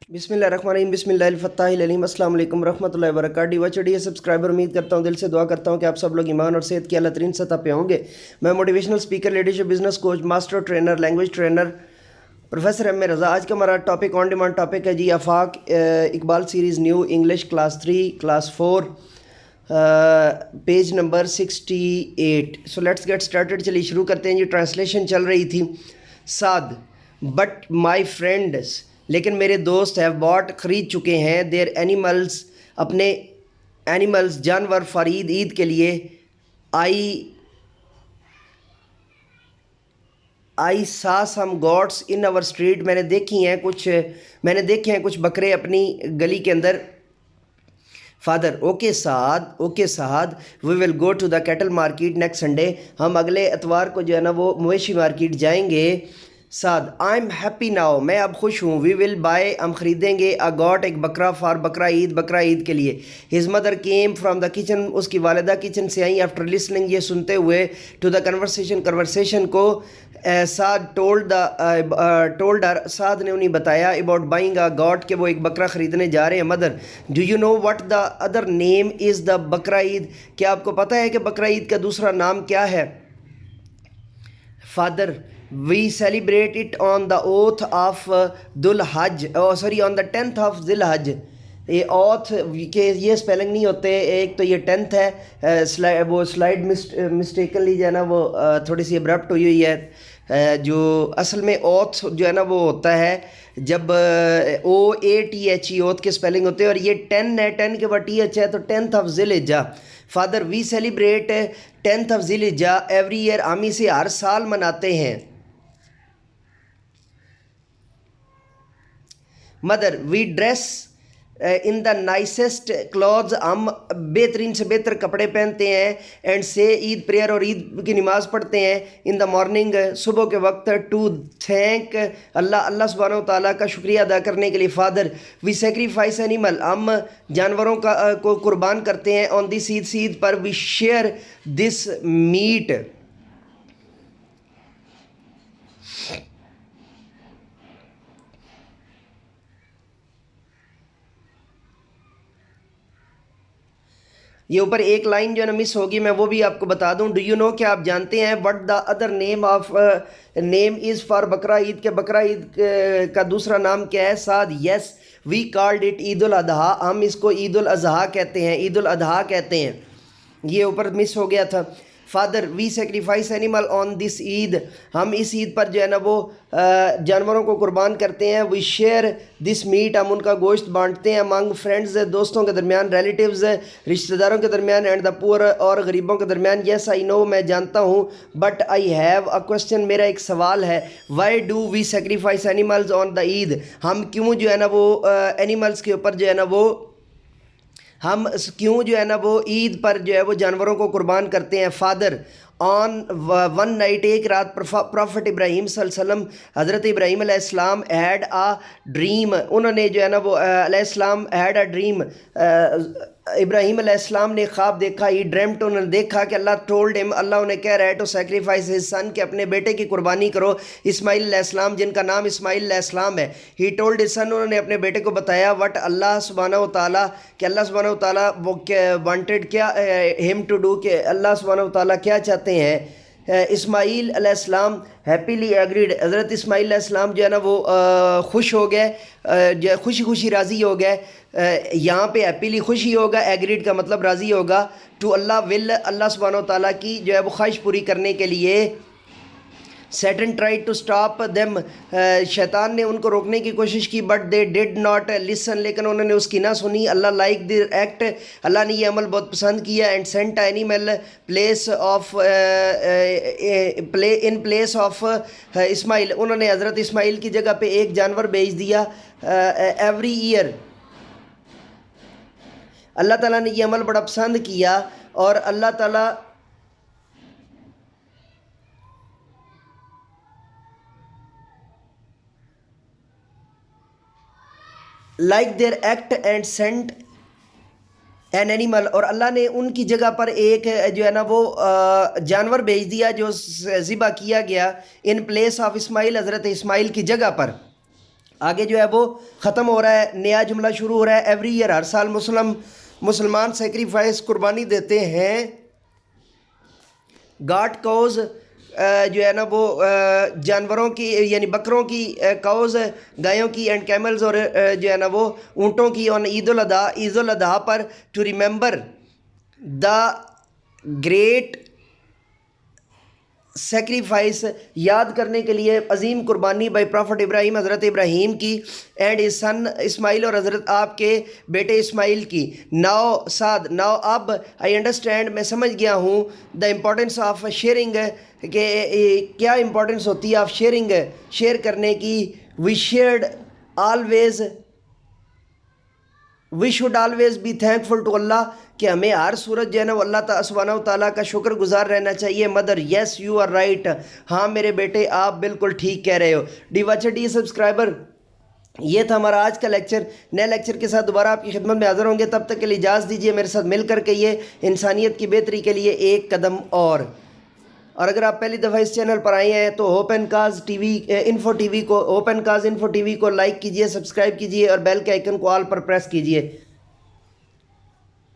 बिस्मिल्लाहिर्रहमानिर्रहीम बिस्मिल्लाहिल अस्सलाम वालेकुम रहमतुल्लाहि व बरकातहू। डियर सब्सक्राइबर, उम्मीद करता हूँ, दिल से दुआ करता हूँ कि आप सब लोग ईमान और सेहत की अल्लाह तरीन सतह पे होंगे। मैं motivational speaker, leadership, business coach, master trainer, language trainer professor M A Raza. आज का हमारा टॉपिक ऑन डिमांड टॉपिक है जी, Afaq Iqbal series new English class 3 class 4 page number 68। So let's get started. चलिए शुरू करते हैं जी। ट्रांसलेशन चल रही थी। साद बट माई फ्रेंड्स, लेकिन मेरे दोस्त हैव बॉट खरीद चुके हैं देयर एनिमल्स, अपने एनिमल्स जानवर फॉर ईद, ईद के लिए। I saw some goats in our street, मैंने देखे हैं कुछ बकरे अपनी गली के अंदर। फादर ओके साद we will go to the cattle market next Sunday, हम अगले इतवार को जो है ना वो मवेशी मार्केट जाएंगे। साद आई एम हैप्पी नाउ, मैं अब खुश हूँ। वी विल बाय, हम ख़रीदेंगे। अ गॉट, एक बकरा, फॉर बकरा ईद के लिए। His mother came from the kitchen, उसकी वालिदा किचन से आई। आफ्टर लिसनिंग, ये सुनते हुए, टू द कन्वर्सेशन को। साद टोल्ड हर, साद ने उन्हें बताया, अबाउट बाइंग अ गॉट, के वो एक बकरा ख़रीदने जा रहे हैं। Mother do you know what the other name is the बकरा ईद, क्या आपको पता है कि बकरा ईद का दूसरा नाम क्या है? Father we celebrate it on the oath of दुल हज, ऑन द 10th ऑफ दिल हज। ये ओथ के ये स्पेलिंग नहीं होते, एक तो ये 10th है, वो स्लाइड मिस्टेकनली जो है ना वो थोड़ी सी अब्रप्ट हुई हुई है। जो असल में ओथ जो है ना वो होता है जब OATH ओथ के स्पेलिंग होते हैं, और ये 10 है, 10 के बाद TH है, तो 10th of Zilhijja. Father we celebrate 10th of Zilhijja every year, हम इसे हर साल मनाते हैं। Mother we dress in the nicest clothes, हम बेहतरीन से बेहतर कपड़े पहनते हैं। एंड से ईद प्रेयर, और ईद की नमाज़ पढ़ते हैं। इन द मॉर्निंग, सुबह के वक्त। टू थैंक अल्लाह सुब्हानहू तआला का शुक्रिया अदा करने के लिए। फादर वी सेक्रीफाइस एनिमल, हम जानवरों को कुर्बान करते हैं। ऑन दिस ईद पर। वी शेयर दिस मीट, ये ऊपर एक लाइन जो है ना मिस होगी, मैं वो भी आपको बता दूं। डू यू नो, क्या आप जानते हैं, what the other name of name is for बकरा ईद, के बकरा ईद का दूसरा नाम क्या है? Saad yes we called it Eid ul Azha, हम इसको ईद उल अजहा कहते हैं, ईद उल अजहा कहते हैं। ये ऊपर मिस हो गया था। Father we sacrifice animal on this Eid, हम इस ईद पर जो है ना वो जानवरों को कुर्बान करते हैं। वी शेयर दिस मीट, हम उनका गोश्त बांटते हैं। अमंग फ्रेंड्स, दोस्तों के दरमियान। रिलेटिव्स, रिश्तेदारों के दरमियान। एंड द पुअर, और गरीबों के दरमियान। येस आई नो, मैं जानता हूँ। But I have a question, मेरा एक सवाल है। Why do we sacrifice animals on the Eid, हम क्यों जो है ना वो एनिमल्स के ऊपर जो है ना वो हम क्यों जो है ना वो ईद पर जो है वो जानवरों को कुर्बान करते हैं? फादर ऑन वन नाइट, एक रात, प्रॉफिट इब्राहीम सल्लल्लाहु अलैहि वसल्लम, हज़रत इब्राहीम अलैहिस्सलाम हैड आ ड्रीम, उन्होंने जो है ना वो अलैहिस्सलाम हैड आ ड्रीम, इब्राहीम अलैहिस्सलाम ने ख्वाब देखा। ही ड्रीम्ड, उन्होंने देखा कि अल्लाह टोल्ड हिम, अल्लाह उन्हें कह रहा है टू सेक्रीफाइस हिज सन, कि अपने बेटे की कुर्बानी करो। इस्माइल अलैहिस्सलाम, जिनका नाम इस्माइल अलैहिस्सलाम है। ही टोल्ड हिज सन, उन्होंने अपने बेटे को बताया। व्हाट अल्लाह सुब्हानहू तआला, कि अल्लाह सुब्हानहू तआला वो वांटेड क्या हिम टू डू, कि अल्लाह सुब्हानहू तआला क्या चाहते हैं। इस्माइल अलैहिस्सलाम हैप्पीली एग्रीड, हज़रत इस्माइल अलैहिस्सलाम जो है ना वो खुश हो गए, खुशी खुशी राज़ी हो गए। यहाँ पे हैप्पीली खुशी होगा, एग्रीड का मतलब राज़ी होगा। टू अल्लाह विल, अल्लाह सुब्हानहू तआला की जो है वो ख्वाहिश पूरी करने के लिए। Satan tried to stop them, शैतान ने उनको रोकने की कोशिश की। But they did not listen, लेकिन उन्होंने उसकी ना सुनी। अल्लाह लाइक द एक्ट, अल्लाह ने ये अमल बहुत पसंद किया। And sent animal place of in place of इस्माइल, उन्होंने हज़रत इस्माइल की जगह पे एक जानवर भेज दिया। एवरी ईयर, अल्लाह ताला ने ये अमल बड़ा पसंद किया, और अल्लाह ताला like their act and sent an animal, और अल्लाह ने उनकी जगह पर एक जो है ना वो जानवर भेज दिया जो ज़िबा किया गया। इन प्लेस ऑफ इस्माइल, हज़रत इस्माइल की जगह पर। आगे जो है वो ख़त्म हो रहा है, नया जुमला शुरू हो रहा है। एवरी ईयर, हर साल मुसलमान सेक्रीफाइस कुर्बानी देते हैं। गॉड कौज जो है ना वो जानवरों की यानी बकरों की, काउज गायों की, एंड कैमल्स और जो है ना वो ऊँटों की, ऑन ईद उल अजहा पर, to remember the great sacrifice, याद करने के लिए अजीम कुर्बानी बाई प्रॉफिट इब्राहिम, हज़रत इब्राहीम की, एंड इस सन इस्माइल और हज़रत आपके बेटे इस्माइल की। नाउ अब आई अंडरस्टैंड, मैं समझ गया हूँ, द इम्पोर्टेंस ऑफ शेयरिंग, के क्या इम्पोर्टेंस होती है ऑफ शेयरिंग, शेयर करने की। We should always be thankful to Allah, कि हमें हर सूरत जो है ना अल्लाह सुब्हानहू तआला का शुक्रगुजार रहना चाहिए। Mother, yes you are right, हाँ मेरे बेटे आप बिल्कुल ठीक कह रहे हो। डी सब्सक्राइबर, ये था हमारा आज का लेक्चर। नए लेक्चर के साथ दोबारा आपकी खिदमत में हाज़िर होंगे, तब तक के लिए इजाज़त दीजिए। मेरे साथ मिल करके ये इंसानियत की बेहतरी के लिए एक कदम और अगर आप पहली दफ़ा इस चैनल पर आए हैं तो hope and cause info TV को लाइक कीजिए, सब्सक्राइब कीजिए और बेल के आइकन को ऑल पर प्रेस कीजिए।